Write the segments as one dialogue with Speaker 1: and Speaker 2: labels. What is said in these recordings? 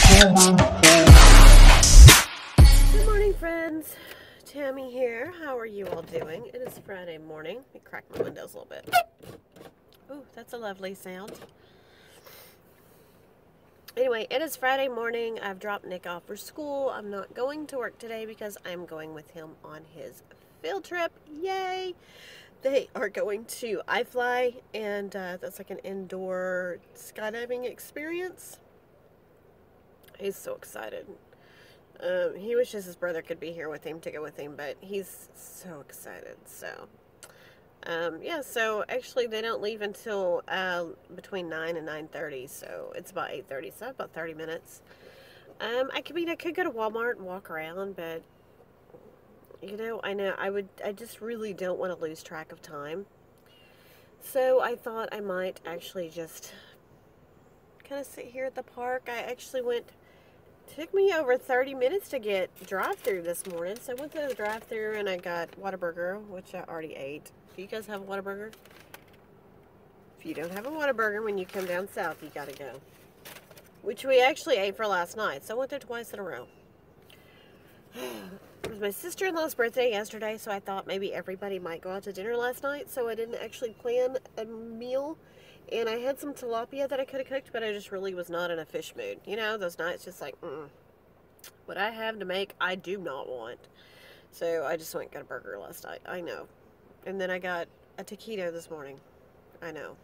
Speaker 1: Good morning, friends. Tammy here. How are you all doing? It is Friday morning. Let me crack my windows a little bit. Ooh, that's a lovely sound. Anyway, it is Friday morning. I've dropped Nick off for school. I'm not going to work today because I'm going with him on his field trip. Yay! They are going to iFly, and that's like an indoor skydiving experience. He's so excited. He wishes his brother could be here with him to go with him, but he's so excited. So, yeah, so actually they don't leave until between 9 and 9:30, so it's about 8:30, so about 30 minutes. I could go to Walmart and walk around, but, you know, I just really don't want to lose track of time. So I thought I might actually just kind of sit here at the park. Took me over 30 minutes to get drive-through this morning. So I went to the drive-through and I got Whataburger, which I already ate. Do you guys have a Whataburger? If you don't have a Whataburger when you come down south, you gotta go. Which we actually ate for last night. So I went there twice in a row. It was my sister-in-law's birthday yesterday, so I thought maybe everybody might go out to dinner last night. So I didn't actually plan a meal. And I had some tilapia that I could have cooked, but I just really was not in a fish mood. You know, those nights just like, what I have to make, I do not want. So I just went and got a burger last night. I know. And then I got a taquito this morning. I know.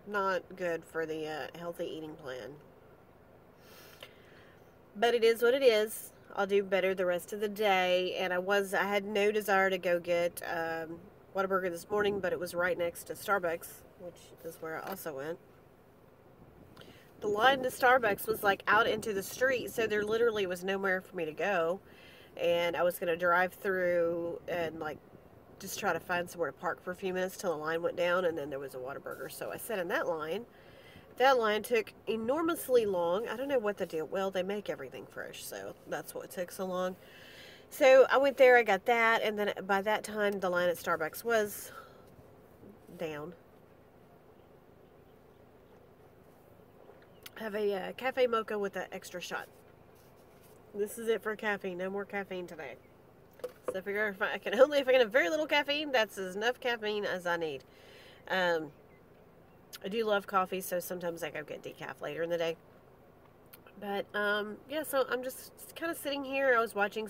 Speaker 1: Not good for the healthy eating plan. But it is what it is. I'll do better the rest of the day. And I had no desire to go get Whataburger this morning, but it was right next to Starbucks, which is where I also went. The line to Starbucks was like out into the street, so there literally was nowhere for me to go. And I was going to drive through and like just try to find somewhere to park for a few minutes till the line went down, and then there was a Whataburger. So I sat in that line. That line took enormously long. I don't know what the deal. Well, they make everything fresh, so that's what took so long. So I went there, I got that, and then by that time the line at Starbucks was down. Have a cafe mocha with an extra shot. This is it for caffeine. No more caffeine today. So I figure if I can have very little caffeine, that's enough caffeine as I need. I do love coffee, so sometimes I go get decaf later in the day. But yeah, so I'm just kind of sitting here. I was watching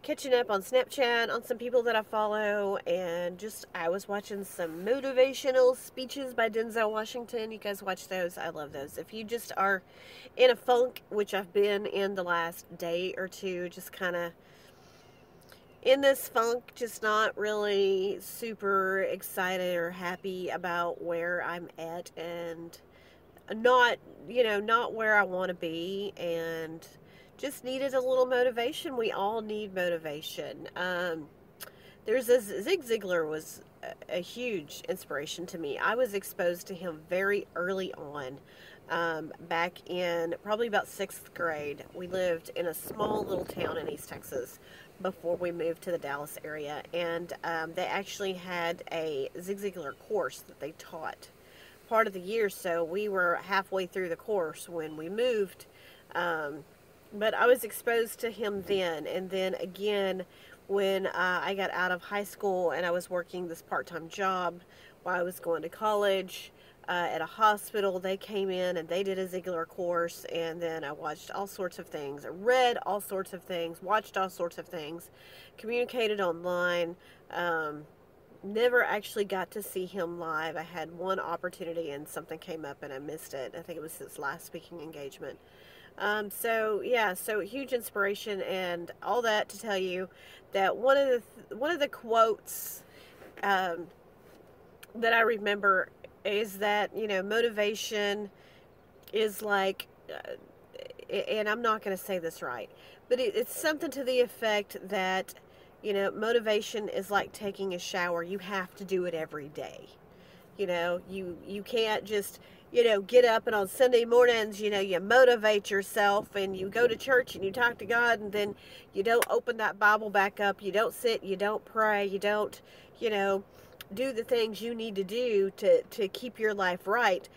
Speaker 1: catching up on Snapchat on some people that I follow, and I was watching some motivational speeches by Denzel Washington. You guys watch those? I love those. If you just are in a funk, which I've been in the last day or two, just kind of in this funk, just not really super excited or happy about where I'm at, and not where I want to be, and just needed a little motivation. We all need motivation. Zig Ziglar was a huge inspiration to me. I was exposed to him very early on, back in probably about 6th grade. We lived in a small little town in East Texas before we moved to the Dallas area, and they actually had a Zig Ziglar course that they taught part of the year, so we were halfway through the course when we moved. But I was exposed to him then, and then again when I got out of high school and I was working this part-time job while I was going to college at a hospital. They came in and they did a Ziglar course, and then I watched all sorts of things. I read all sorts of things, watched all sorts of things, communicated online. Never actually got to see him live. I had one opportunity and something came up and I missed it. I think it was his last speaking engagement. So yeah, so huge inspiration, and all that to tell you that one of the quotes that I remember is that, motivation is like, and I'm not going to say this right, but it's something to the effect that, motivation is like taking a shower. You have to do it every day. You can't just, get up and on Sunday mornings, you motivate yourself and you go to church and you talk to God, and then you don't open that Bible back up. You don't sit, you don't pray, you don't, do the things you need to do to keep your life right.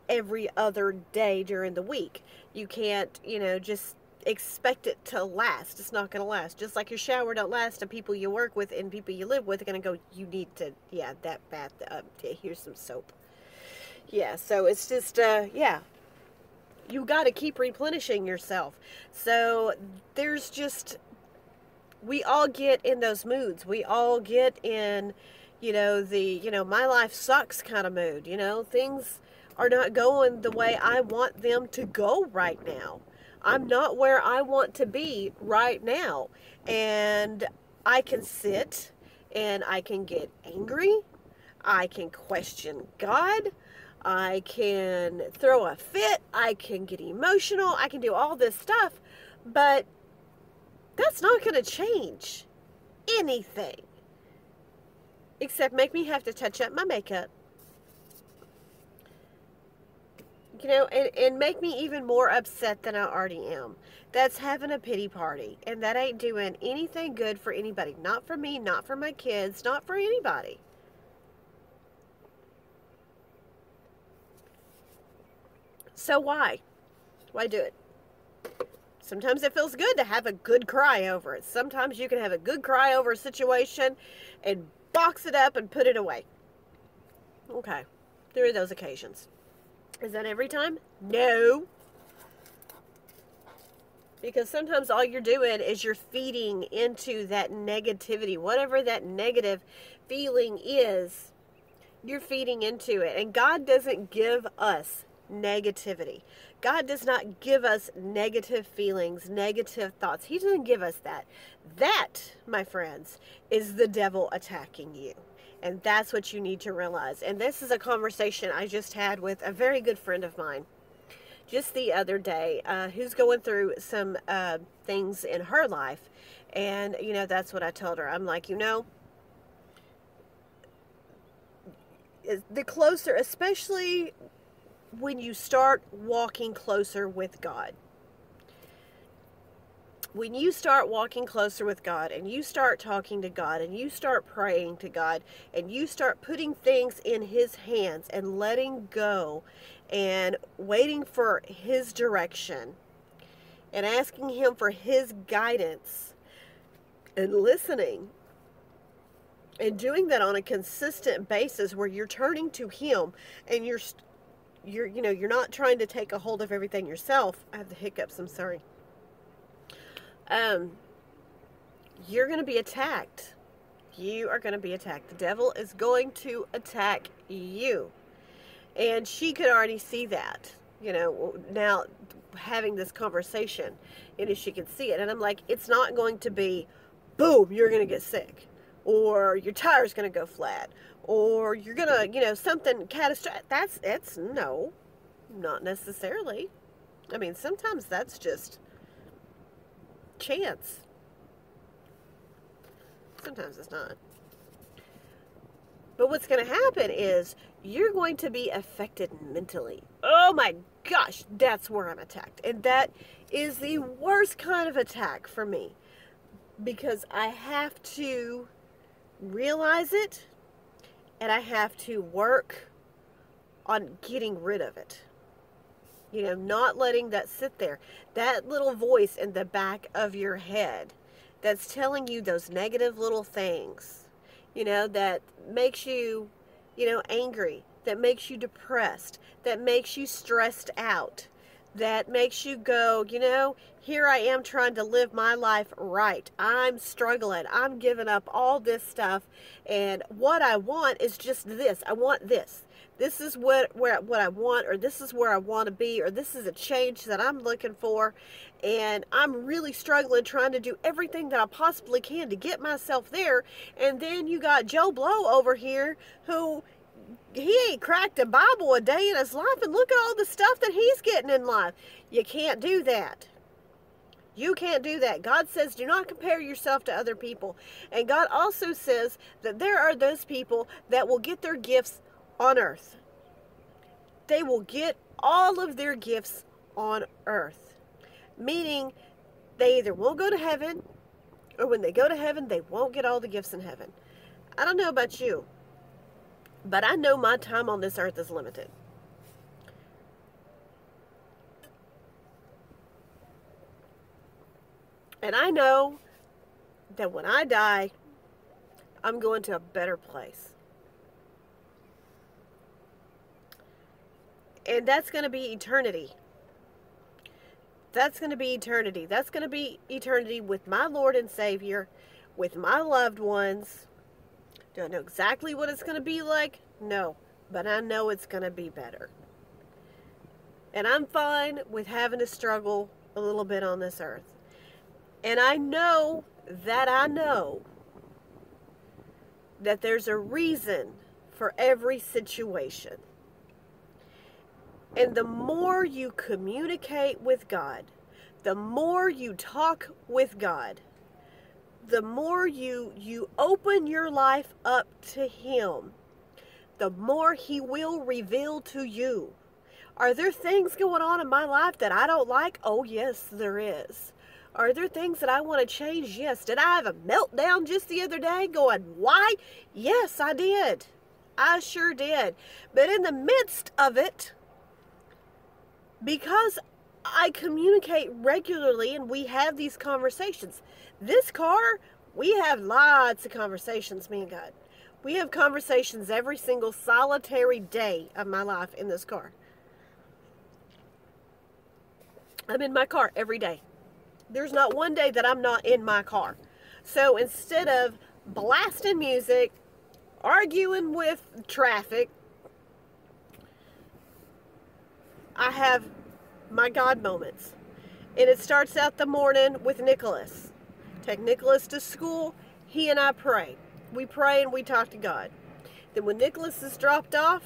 Speaker 1: every other day during the week. You can't, just expect it to last. It's not going to last. Just like your shower don't last, and people you work with and people you live with are going to go, you need to, that bath, here's some soap. Yeah, so it's just, you got to keep replenishing yourself. So there's just, we all get in those moods. We all get in, my life sucks kind of mood. Things are not going the way I want them to go right now. I'm not where I want to be right now. And I can sit and I can get angry. I can question God. I can throw a fit. I can get emotional. I can do all this stuff. But that's not going to change anything. Except make me have to touch up my makeup. And make me even more upset than I already am. That's having a pity party. And that ain't doing anything good for anybody. Not for me, not for my kids, not for anybody. So why? Why do it? Sometimes it feels good to have a good cry over it. Sometimes you can have a good cry over a situation and box it up and put it away. Okay. There are those occasions. Is that every time? No. Because sometimes all you're doing is you're feeding into that negativity. Whatever that negative feeling is, you're feeding into it. And God doesn't give us negativity. God does not give us negative feelings, negative thoughts. He doesn't give us that. That, my friends, is the devil attacking you. And that's what you need to realize. And this is a conversation I just had with a very good friend of mine just the other day, who's going through some things in her life. And, that's what I told her. I'm like, the closer, especially when you start walking closer with God. When you start walking closer with God and you start talking to God and you start praying to God and you start putting things in His hands and letting go and waiting for His direction and asking Him for His guidance and listening and doing that on a consistent basis where you're turning to Him and you're not trying to take a hold of everything yourself. I have the hiccups, I'm sorry. You're going to be attacked. You are going to be attacked. The devil is going to attack you. And she could already see that, now having this conversation, she could see it. And I'm like, it's not going to be, boom, you're going to get sick, or your tire's going to go flat, or you're going to, something catastrophic. No, not necessarily. I mean, sometimes that's just chance. Sometimes it's not. But what's going to happen is you're going to be affected mentally. Oh my gosh, that's where I'm attacked. And that is the worst kind of attack for me. Because I have to realize it and I have to work on getting rid of it. Not letting that sit there. That little voice in the back of your head that's telling you those negative little things, that makes you, angry, that makes you depressed, that makes you stressed out, that makes you go, here I am trying to live my life right. I'm struggling. I'm giving up all this stuff. And what I want is just this. I want this. This is what I want, or this is where I want to be, or this is a change that I'm looking for. And I'm really struggling trying to do everything that I possibly can to get myself there. And then you got Joe Blow over here who, he ain't cracked a Bible a day in his life, and look at all the stuff that he's getting in life. You can't do that. You can't do that. God says do not compare yourself to other people. And God also says that there are those people that will get their gifts on earth. They will get all of their gifts on earth. Meaning they either won't go to heaven, or when they go to heaven, they won't get all the gifts in heaven. I don't know about you, but I know my time on this earth is limited. And I know that when I die, I'm going to a better place. And that's going to be eternity. That's going to be eternity. That's going to be eternity with my Lord and Savior, with my loved ones. Do I know exactly what it's going to be like? No. But I know it's going to be better. And I'm fine with having to struggle a little bit on this earth. And I know that there's a reason for every situation. And the more you communicate with God, the more you talk with God, the more you open your life up to Him, the more He will reveal to you. Are there things going on in my life that I don't like? Oh, yes, there is. Are there things that I want to change? Yes. Did I have a meltdown just the other day going, why? Yes, I did. I sure did. But in the midst of it, because I communicate regularly and we have these conversations, this car, we have lots of conversations, me and God. We have conversations every single solitary day of my life in this car. I'm in my car every day. There's not one day that I'm not in my car. So instead of blasting music, arguing with traffic, I have my God moments. And it starts out the morning with Nicholas. Take Nicholas to school. He and I pray. We pray and we talk to God. Then when Nicholas is dropped off,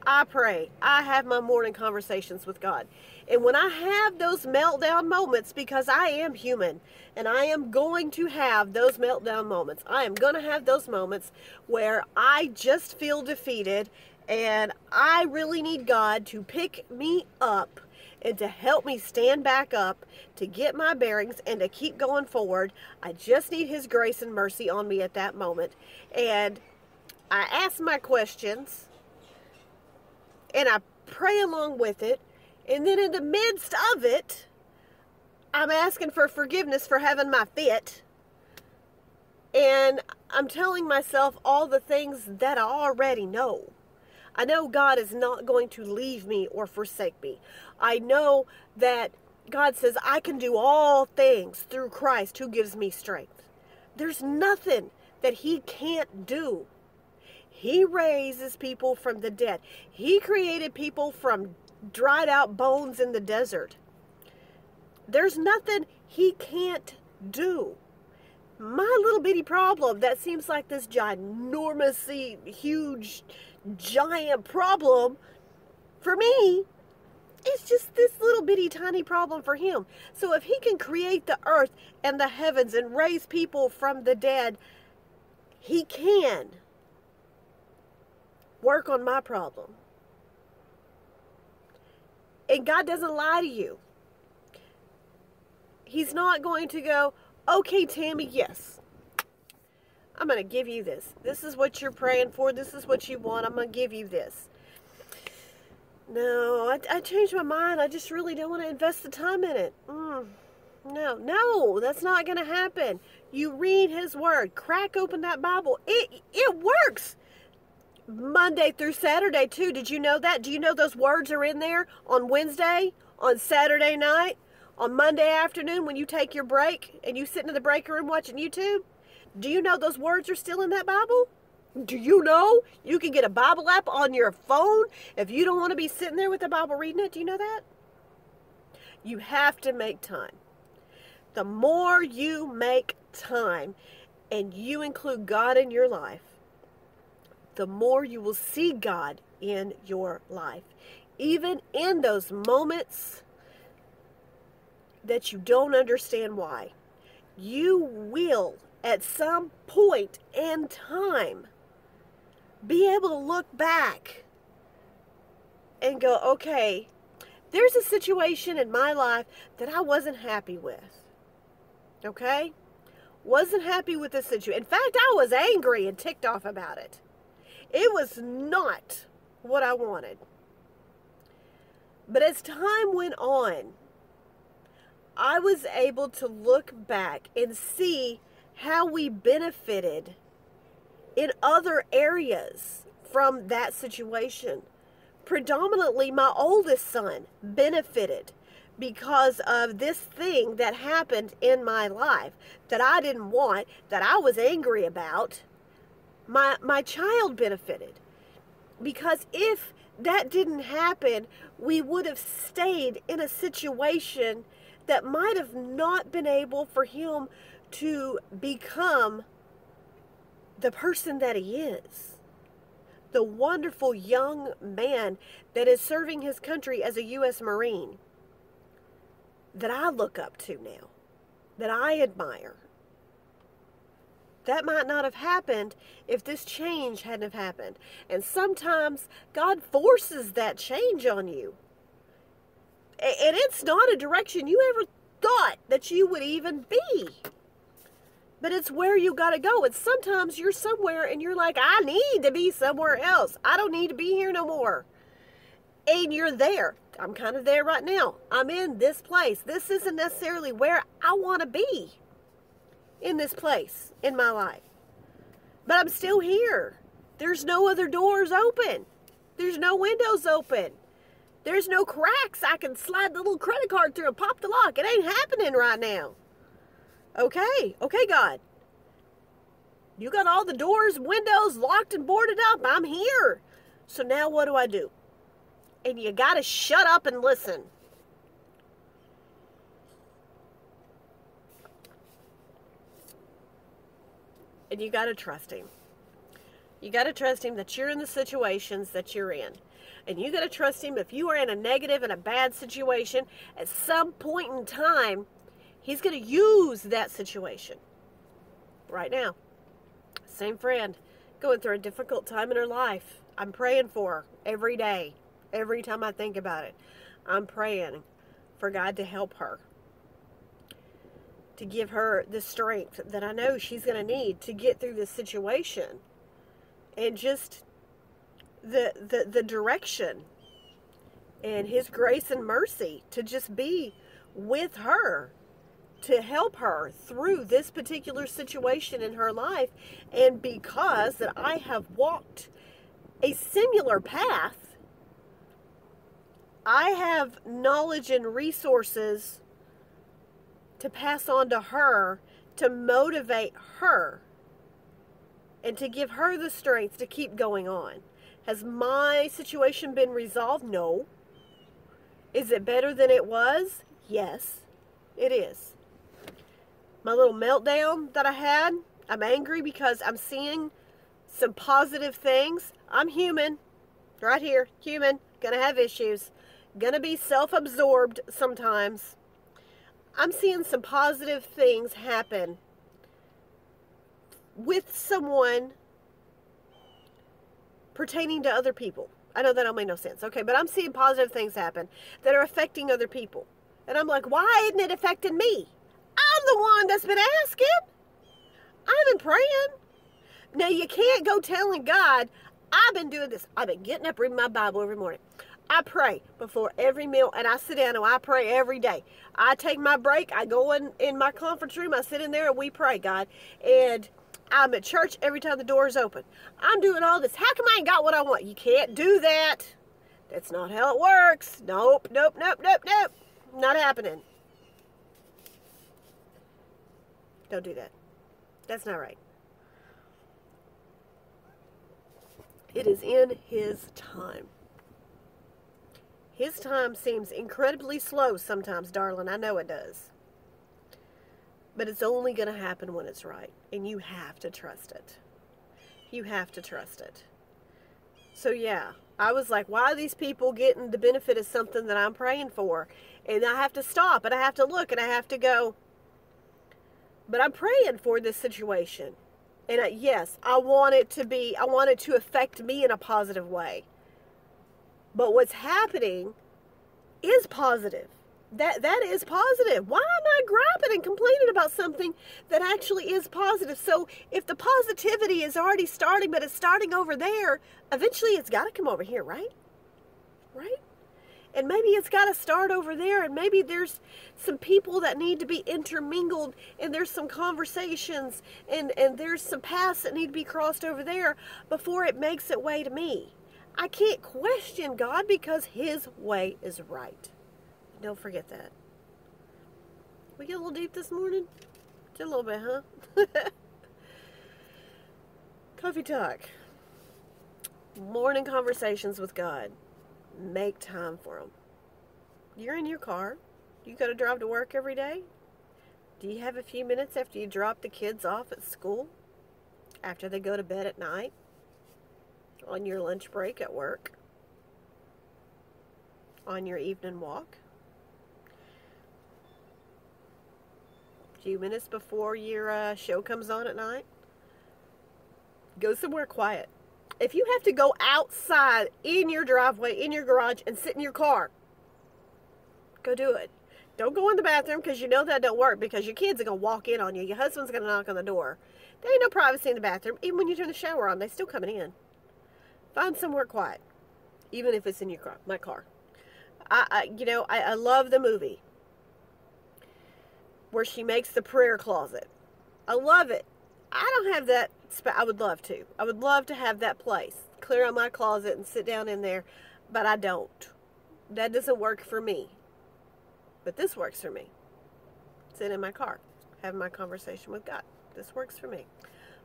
Speaker 1: I pray. I have my morning conversations with God. And when I have those meltdown moments, because I am human, and I am going to have those meltdown moments. I am going to have those moments where I just feel defeated, and I really need God to pick me up and to help me stand back up, to get my bearings, and to keep going forward. I just need His grace and mercy on me at that moment. And I ask my questions, and I pray along with it. And then in the midst of it, I'm asking for forgiveness for having my fit. And I'm telling myself all the things that I already know. I know God is not going to leave me or forsake me. I know that God says I can do all things through Christ who gives me strength. There's nothing that He can't do. He raises people from the dead. He created people from dried out bones in the desert. There's nothing He can't do. My little bitty problem that seems like this ginormously huge giant problem for me, it's just this little bitty tiny problem for Him. So if He can create the earth and the heavens and raise people from the dead, He can work on my problem. And God doesn't lie to you. He's not going to go, okay, Tammy, yes, I'm going to give you this. This is what you're praying for. This is what you want. I'm going to give you this. No, I changed my mind. I just really don't want to invest the time in it. No, that's not going to happen. You read His Word. Crack open that Bible. It works. Monday through Saturday, too. Did you know that? Do you know those words are in there on Wednesday, on Saturday night, on Monday afternoon when you take your break and you sit in the break room watching YouTube? Do you know those words are still in that Bible? Do you know you can get a Bible app on your phone if you don't want to be sitting there with the Bible reading it? Do you know that? You have to make time. The more you make time and you include God in your life, the more you will see God in your life. Even in those moments that you don't understand why. You will, at some point in time, be able to look back and go, okay, there's a situation in my life that I wasn't happy with. Okay? Wasn't happy with this situation. In fact, I was angry and ticked off about it. It was not what I wanted. But as time went on, I was able to look back and see how we benefited in other areas from that situation. Predominantly, my oldest son benefited because of this thing that happened in my life that I didn't want, that I was angry about. My child benefited. Because if that didn't happen, we would have stayed in a situation that might have not been able for him to become the person that he is. The wonderful young man that is serving his country as a U.S. Marine, that I look up to now, that I admire. That might not have happened if this change hadn't have happened. And sometimes God forces that change on you. And it's not a direction you ever thought that you would even be. But it's where you got to go. And sometimes you're somewhere and you're like, I need to be somewhere else. I don't need to be here no more. And you're there. I'm kind of there right now. I'm in this place. This isn't necessarily where I want to be in this place in my life. But I'm still here. There's no other doors open. There's no windows open. There's no cracks I can slide the little credit card through and pop the lock. It ain't happening right now. Okay, God. You got all the doors, windows locked and boarded up. I'm here. So now what do? And you got to shut up and listen. And you got to trust him. You got to trust him that you're in the situations that you're in. And you got to trust him if you are in a negative and a bad situation, at some point in time, he's going to use that situation. Right now. Same friend, going through a difficult time in her life. I'm praying for her every day. Every time I think about it, I'm praying for God to help her. To give her the strength that I know she's going to need to get through this situation. And just the direction and his grace and mercy to just be with her, to help her through this particular situation in her life. And because that I have walked a similar path, I have knowledge and resources to pass on to her, to motivate her, and to give her the strength to keep going on. Has my situation been resolved? No. Is it better than it was? Yes, it is. My little meltdown that I had, I'm angry because I'm seeing some positive things. I'm human, right here, human, gonna have issues. Gonna be self-absorbed sometimes. I'm seeing some positive things happen with someone pertaining to other people. I know that don't make no sense, okay? But I'm seeing positive things happen that are affecting other people. And I'm like, why isn't it affecting me? I'm the one that's been asking. I've been praying. Now, you can't go telling God, I've been doing this. I've been getting up reading my Bible every morning. I pray before every meal, and I sit down and I pray every day. I take my break. I go in my conference room. I sit in there and we pray, God. And I'm at church every time the door is open. I'm doing all this. How come I ain't got what I want? You can't do that. That's not how it works. Nope. Not happening. Don't do that. That's not right. It is in his time. His time seems incredibly slow sometimes, darling. I know it does. But it's only going to happen when it's right. And you have to trust it. You have to trust it. So yeah, I was like, why are these people getting the benefit of something that I'm praying for? And I have to stop and I have to look and I have to go. But I'm praying for this situation. And yes, I want it to affect me in a positive way. But what's happening is positive. That is positive. Why am I griping and complaining about something that actually is positive? So if the positivity is already starting, but it's starting over there, eventually it's got to come over here, right? Right? And maybe it's got to start over there, and maybe there's some people that need to be intermingled, and there's some conversations, and there's some paths that need to be crossed over there before it makes its way to me. I can't question God because His way is right. Don't forget that. We get a little deep this morning? Just a little bit, huh? Coffee talk. Morning conversations with God. Make time for them. You're in your car. You got to drive to work every day. Do you have a few minutes after you drop the kids off at school? After they go to bed at night? On your lunch break at work? On your evening walk? A few minutes before your show comes on at night? Go somewhere quiet. If you have to go outside in your driveway, in your garage, and sit in your car, go do it. Don't go in the bathroom, because you know that don't work, because your kids are going to walk in on you. Your husband's going to knock on the door. There ain't no privacy in the bathroom. Even when you turn the shower on, they're still coming in. Find somewhere quiet, even if it's in your car, my car. I love the movie where she makes the prayer closet. I love it. I don't have that. I would love to. I would love to have that place. Clear out my closet and sit down in there. But I don't. That doesn't work for me. But this works for me. Sit in my car. Have my conversation with God. This works for me.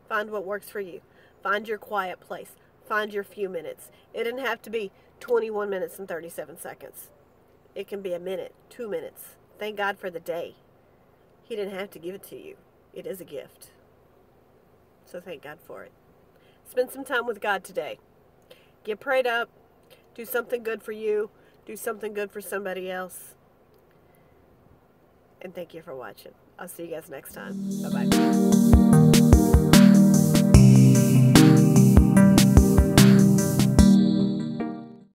Speaker 1: Find what works for you. Find your quiet place. Find your few minutes. It doesn't have to be 21 minutes and 37 seconds. It can be a minute, 2 minutes. Thank God for the day. He didn't have to give it to you. It is a gift. So thank God for it. Spend some time with God today. Get prayed up. Do something good for you. Do something good for somebody else. And thank you for watching. I'll see you guys next time. Bye-bye.